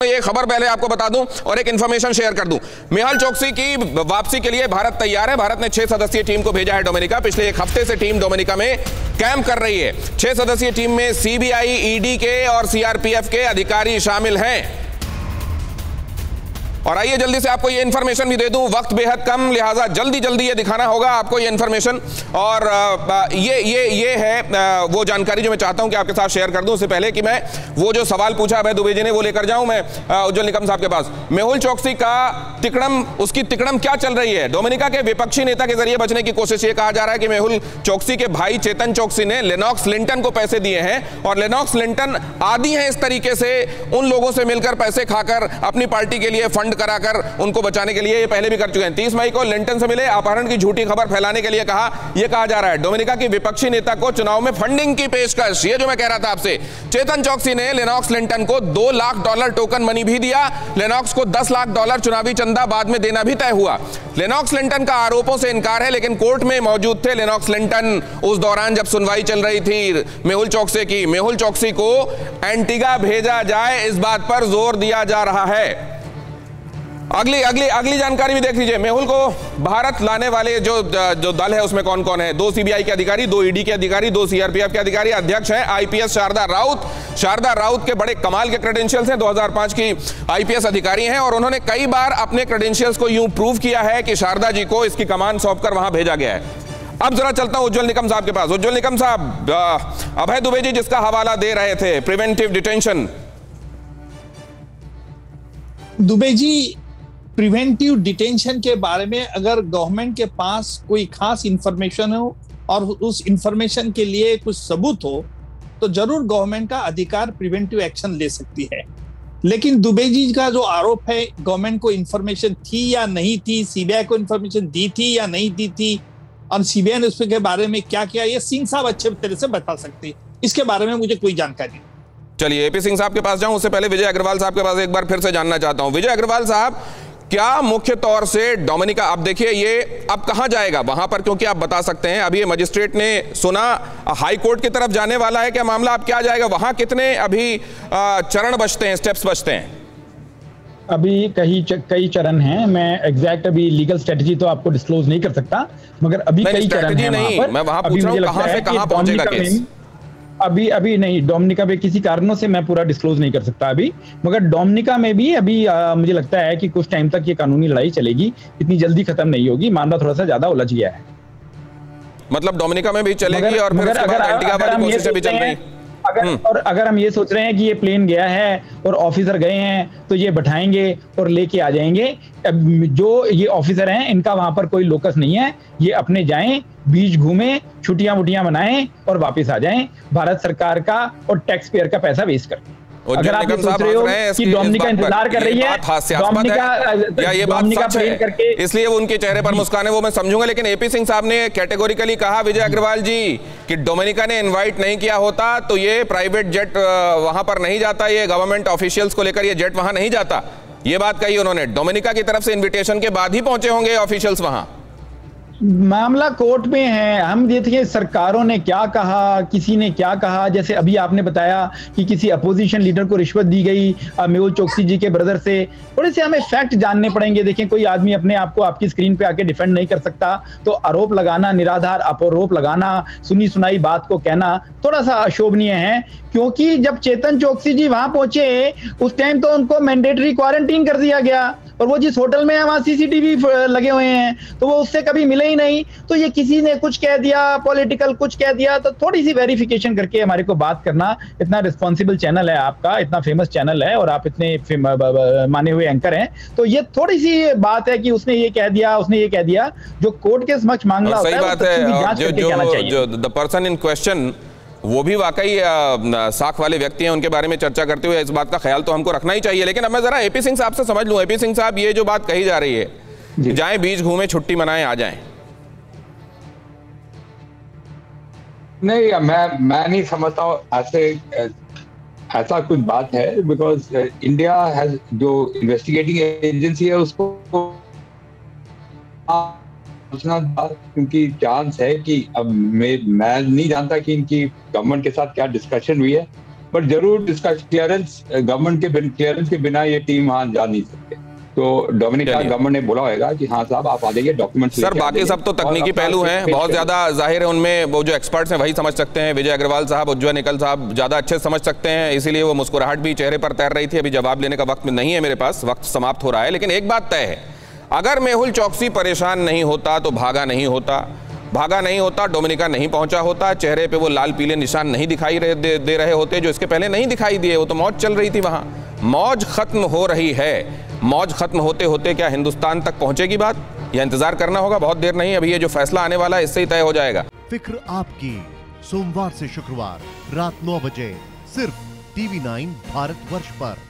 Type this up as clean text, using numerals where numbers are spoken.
ये खबर पहले आपको बता दूं और एक इंफॉर्मेशन शेयर कर दूं। मेहुल चोकसी की वापसी के लिए भारत तैयार है। भारत ने 6 सदस्यीय टीम को भेजा है डोमिनिका। पिछले एक हफ्ते से टीम डोमिनिका में कैंप कर रही है। 6 सदस्यीय टीम में सीबीआई, ईडी के और सीआरपीएफ के अधिकारी शामिल हैं। और आइए जल्दी से आपको ये इन्फॉर्मेशन भी दे दूं, वक्त बेहद कम, लिहाजा जल्दी जल्दी ये दिखाना होगा आपको ये इन्फॉर्मेशन। और ये है वो जानकारी जो मैं चाहता हूं कि आपके साथ शेयर कर दूं। उससे पहले कि मैं वो जो सवाल पूछा अभय दुबे जी ने वो लेकर जाऊं मैं उज्जवल निकम साहब के पास। मेहुल चोकसी का तिकड़म, उसकी तिकड़म क्या चल रही है? डोमिनिका के विपक्षी नेता के जरिए बचने की कोशिश। ये कहा जा रहा है कि मेहुल चोकसी के भाई चेतन चोकसी ने लेनॉक्स लिंटन को पैसे दिए हैं और लेनॉक्स लिंटन आदी हैं इस तरीके से उन लोगों से मिलकर पैसे खाकर अपनी पार्टी के लिए फंड कराकर उनको बचाने के लिए। ये पहले भी कर चुके हैं। 30 मई को लिंटन से मिले, अपहरण की झूठी खबर फैलाने के लिए कहा। यह कहा जा रहा है डोमिनिका की विपक्षी नेता को चुनाव में फंडिंग की पेशकश। ये जो मैं कह रहा था आपसे, चेतन चोकसी ने लेनॉक्स लिंटन को $2 लाख टोकन मनी भी दिया। लेनॉक्स को $10 लाख चुनावी चंदा बाद में देना भी तय हुआ। लेनॉक्स लिंटन का आरोपों से इनकार है, लेकिन कोर्ट में मौजूद थे लेनॉक्स लिंटन उस दौरान जब सुनवाई चल रही थी मेहुल चोकसी की। मेहुल चोकसी को एंटीगा भेजा जाए इस बात पर जोर दिया जा रहा है। अगली जानकारी भी देख लीजिए। मेहुल को भारत लाने वाले जो दल है उसमें कौन कौन है? 2 सीबीआई के अधिकारी, 2 ईडी के अधिकारी, 2 सीआरपीएफ के अधिकारी। अध्यक्ष हैं आईपीएस शारदा राउत। शारदा राउत के बड़े कमाल के क्रेडेंशियल्स हैं। 2005 की आईपीएस अधिकारी हैं और उन्होंने कई बार अपने क्रेडेंशियल्स को यूं प्रूव किया है कि शारदा जी को इसकी कमान सौंपकर वहां भेजा गया है। अब जरा चलता हूं उज्जवल निकम साहब के पास। उज्जवल निकम साहब, अभय दुबे जी जिसका हवाला दे रहे थे, preventive detention. Dubey ji, preventive detention के बारे में अगर गवर्नमेंट के पास कोई खास इंफॉर्मेशन हो और उस इंफॉर्मेशन के लिए कुछ सबूत हो तो जरूर गवर्नमेंट का अधिकार प्रिवेंटिव एक्शन ले सकती है। लेकिन दुबे जी का जो आरोप है, गवर्नमेंट को इंफॉर्मेशन थी या नहीं थी, सीबीआई को इंफॉर्मेशन दी थी या नहीं दी थी, और सीबीआई ने उसके बारे में क्या किया, ये सिंह साहब अच्छे तरह से बता सकते हैं। इसके बारे में मुझे कोई जानकारी नहीं। चलिए एपी सिंह साहब के पास जाऊं, उससे पहले विजय अग्रवाल साहब के पास एक बार फिर से जानना चाहता हूं। विजय अग्रवाल साहब, क्या मुख्य तौर से डोमिनिका, अब देखिए ये अब कहां जाएगा वहां पर, क्योंकि आप बता सकते हैं अभी ये मजिस्ट्रेट ने सुना हाई कोर्ट की तरफ जाने वाला है क्या मामला, अब क्या जाएगा वहां? कितने अभी चरण बचते हैं, स्टेप्स बचते हैं? अभी कई चरण हैं। मैं एग्जैक्ट अभी लीगल स्ट्रेटजी तो आपको डिस्क्लोज नहीं कर सकता, मगर अभी कई चरण हैं वहां पर। मैं वहां पूछ रहा हूं कहां से कहां पहुंचेगा केस। अभी नहीं, डोमिनिका में किसी कारणों से मैं पूरा डिस्क्लोज नहीं कर सकता अभी, मगर डोमिनिका में भी अभी मुझे लगता है कि कुछ टाइम तक ये कानूनी लड़ाई चलेगी, इतनी जल्दी खत्म नहीं होगी। मामला थोड़ा सा ज्यादा उलझ गया है। मतलब डोमिनिका में भी चलेगी और फिर उसके बाद एंटीगा वाली कोशिशें भी चल रही। अगर हम ये सोच रहे हैं कि ये प्लेन गया है और ऑफिसर गए हैं तो ये बैठाएंगे और लेके आ जाएंगे, जो ये ऑफिसर हैं इनका वहां पर कोई लोकस नहीं है। ये अपने जाएं, बीच घूमें, छुट्टियां मनाएं और वापस आ जाएं, भारत सरकार का और टैक्स पेयर का पैसा वेस्ट करके। अगर आप सोच रहे हो कि डोमिनिका इंतजार कर रही है, डोमिनिका ये बात सच है इसलिए वो उनके चेहरे पर मुस्कान है, वो मैं समझूंगा। लेकिन एपी सिंह साहब ने कैटेगोरिकली कहा विजय अग्रवाल जी कि डोमिनिका ने इनवाइट नहीं किया होता तो ये प्राइवेट जेट वहां पर नहीं जाता, ये गवर्नमेंट ऑफिशियल्स को लेकर ये जेट वहां नहीं जाता। ये बात कही उन्होंने। डोमिनिका की तरफ से इन्विटेशन के बाद ही पहुंचे होंगे ऑफिशियल्स वहां। मामला कोर्ट में है। हम देखिए सरकारों ने क्या कहा, किसी ने क्या कहा। जैसे अभी आपने बताया कि किसी अपोजिशन लीडर को रिश्वत दी गई मेहुल चोकसी जी के ब्रदर से। थोड़े से हमें फैक्ट जानने पड़ेंगे। देखें, कोई आदमी अपने आप को आपकी स्क्रीन पे आके डिफेंड नहीं कर सकता, तो आरोप लगाना, निराधार आरोप लगाना, सुनी सुनाई बात को कहना थोड़ा सा अशोभनीय है। क्योंकि जब चेतन चोकसी जी वहां पहुंचे उस टाइम तो उनको मैंडेटरी क्वारंटीन कर दिया गया और वो जिस होटल में है वहां सीसीटीवी लगे हुए हैं, तो वो उससे कभी मिले ही नहीं। तो ये किसी ने कुछ कह दिया, पॉलिटिकल कुछ कह दिया, तो थोड़ी सी वेरिफिकेशन करके हमारे को बात करना। इतना रिस्पॉन्सिबल चैनल है आपका, इतना फेमस चैनल है और आप इतने माने हुए एंकर हैं, तो ये थोड़ी सी बात है कि उसने ये कह दिया, उसने ये कह दिया। जो कोर्ट के समक्ष मामला होता है, सही बात है। जो द पर्सन इन क्वेश्चन वो भी वाकई साख वाले व्यक्ति हैं, उनके बारे में चर्चा करते हुए इस बात का ख्याल तो हमको रखना ही चाहिए। लेकिन अब मैं जरा एपी सिंह साहब से समझ लूं। एपी सिंह साहब, ये जो बात कही जा रही है जाएं बीच घूमें, छुट्टी मनाएं, आ जाएं, नहीं, मैं नहीं समझता हूँ ऐसा कुछ बात है। बिकॉज इंडिया हैज जो इन्वेस्टिगेटिंग एजेंसी है उसको क्योंकि चांस है कि अब मैं नहीं जानता कि इनकी गवर्नमेंट के साथ क्या डिस्कशन हुई है, पर जरूर इसका क्लियरेंस गवर्नमेंट के बिना ये टीम वहां जा नहीं सकते। तो डोमिनिका गवर्नमेंट ने बोला होगा कि हाँ साहब आप आ जाइए, डॉक्यूमेंट्स। सर बाकी सब तो तकनीकी पहलू हैं, बहुत ज्यादा जाहिर है उनमें वो जो एक्सपर्ट्स हैं वही समझ सकते हैं। विजय अग्रवाल साहब, उज्ज्वल निकल साहब ज्यादा अच्छे समझ सकते हैं, इसीलिए वो मुस्कुराहट भी चेहरे पर तैर रही थी। अभी जवाब लेने का वक्त नहीं है मेरे पास, वक्त समाप्त हो रहा है। लेकिन एक बात तय है, अगर मेहुल चौकसी परेशान नहीं होता तो भागा नहीं होता, डोमिनिका नहीं पहुंचा होता, चेहरे पे वो लाल पीले निशान नहीं दिखाई दे रहे होते जो इसके पहले नहीं दिखाई दिए। वो तो मौज चल रही थी वहां, मौज खत्म हो रही है। मौज खत्म होते होते क्या हिंदुस्तान तक पहुंचेगी बात, यह इंतजार करना होगा, बहुत देर नहीं। अभी ये जो फैसला आने वाला है इससे ही तय हो जाएगा। फिक्र आपकी, सोमवार से शुक्रवार रात 9 बजे सिर्फ TV9 भारतवर्ष पर।